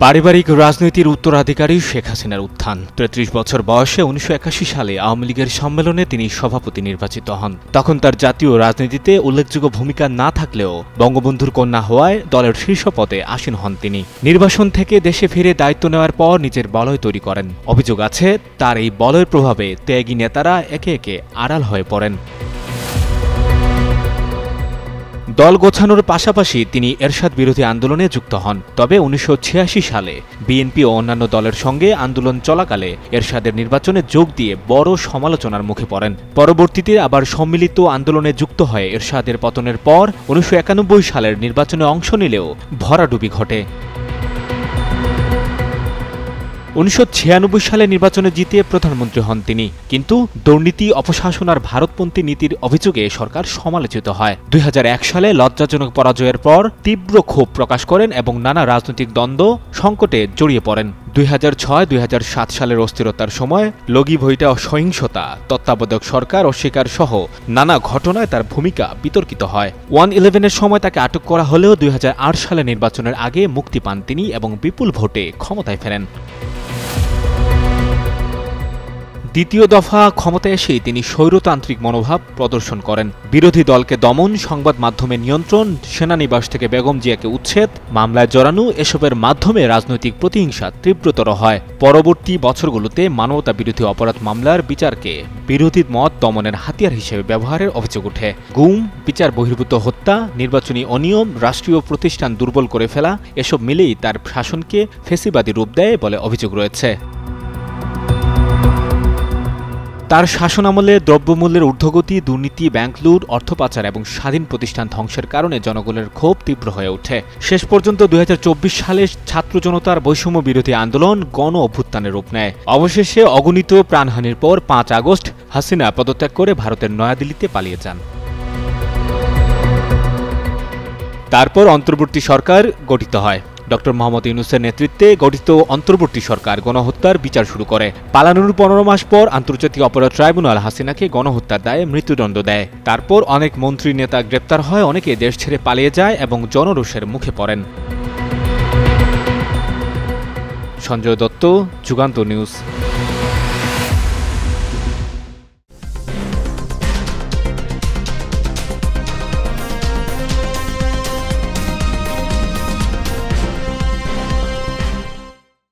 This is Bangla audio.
পারিবারিক রাজনীতির উত্তরাধিকারী শেখ হাসিনার উত্থান। ৩৩ বছর বয়সে ১৯৮১ সালে আওয়ামী লীগের সম্মেলনে তিনি সভাপতি নির্বাচিত হন। তখন তার জাতীয় রাজনীতিতে উল্লেখযোগ্য ভূমিকা না থাকলেও বঙ্গবন্ধুর কন্যা হওয়ায় দলের শীর্ষ পদে আসীন হন তিনি। নির্বাসন থেকে দেশে ফিরে দায়িত্ব নেওয়ার পর নিজের বলয় তৈরি করেন। অভিযোগ আছে, তার এই বলয়ের প্রভাবে ত্যাগী নেতারা একে একে আড়াল হয়ে পড়েন। দল গোছানোর পাশাপাশি তিনি এরশাদ বিরোধী আন্দোলনে যুক্ত হন। তবে ১৯৮৬ সালে বিএনপি ও অন্যান্য দলের সঙ্গে আন্দোলন চলাকালে এরশাদের নির্বাচনে যোগ দিয়ে বড় সমালোচনার মুখে পড়েন। পরবর্তীতে আবার সম্মিলিত আন্দোলনে যুক্ত হয়ে এরশাদের পতনের পর ১৯৯১ সালের নির্বাচনে অংশ নিলেও ভরাডুবি ঘটে। ১৯৯৬ সালে নির্বাচনে জিতে প্রধানমন্ত্রী হন তিনি, কিন্তু দুর্নীতি, অপশাসন আর ভারতপন্থী নীতির অভিযোগে সরকার সমালোচিত হয়। ২০০১ সালে লজ্জাজনক পরাজয়ের পর তীব্র ক্ষোভ প্রকাশ করেন এবং নানা রাজনৈতিক দ্বন্দ্ব সংকটে জড়িয়ে পড়েন। ২০০৬-২০০৭ সালের অস্থিরতার সময় লগি ভইটা ও সহিংসতা, তত্ত্বাবধায়ক সরকার অস্বীকার সহ নানা ঘটনায় তার ভূমিকা বিতর্কিত হয়। 1/11-এর সময় তাকে আটক করা হলেও ২০০৮ সালে নির্বাচনের আগে মুক্তি পান তিনি এবং বিপুল ভোটে ক্ষমতায় ফেরেন। দ্বিতীয় দফা ক্ষমতায় এসেই তিনি স্বৈরতান্ত্রিক মনোভাব প্রদর্শন করেন। বিরোধী দলকে দমন, সংবাদ মাধ্যমে নিয়ন্ত্রণ, সেনানিবাস থেকে বেগম জিয়াকে উচ্ছেদ, মামলায় জড়ানো, এসবের মাধ্যমে রাজনৈতিক প্রতিহিংসা তীব্রতর হয়। পরবর্তী বছরগুলোতে মানবতা বিরোধী অপরাধ মামলার বিচারকে বিরোধী মত দমনের হাতিয়ার হিসেবে ব্যবহারের অভিযোগ ওঠে। গুম, বিচার বহির্ভূত হত্যা, নির্বাচনী অনিয়ম, রাষ্ট্রীয় প্রতিষ্ঠান দুর্বল করে ফেলা, এসব মিলেই তার শাসনকে ফ্যাসিবাদী রূপ দেয় বলে অভিযোগ রয়েছে। তার শাসনামলে দ্রব্যমূল্যের ঊর্ধ্বগতি, দুর্নীতি, ব্যাংক লুট, অর্থ পাচার এবং স্বাধীন প্রতিষ্ঠান ধ্বংসের কারণে জনগণের ক্ষোভ তীব্র হয়ে ওঠে। শেষ পর্যন্ত ২০২৪ সালে ছাত্র জনতার বৈষম্য বিরোধী আন্দোলন গণ অভ্যুত্থানের রূপ নেয়। অবশেষে অগণিত প্রাণহানির পর ৫ আগস্ট হাসিনা পদত্যাগ করে ভারতের নয়াদিল্লিতে পালিয়ে যান। তারপর অন্তর্বর্তী সরকার গঠিত হয়। ড. মোহাম্মদ ইউনূসের নেতৃত্বে গঠিত অন্তর্বর্তী সরকার গণহত্যার বিচার শুরু করে। পালানোর ১৫ মাস পর আন্তর্জাতিক অপরাধ ট্রাইব্যুনাল হাসিনাকে গণহত্যার দায়ে মৃত্যুদণ্ড দেয়। তারপর অনেক মন্ত্রী নেতা গ্রেপ্তার হয়, অনেকে দেশ ছেড়ে পালিয়ে যায় এবং জনরোষের মুখে পড়েন। সঞ্জয় দত্ত, যুগান্তর নিউজ।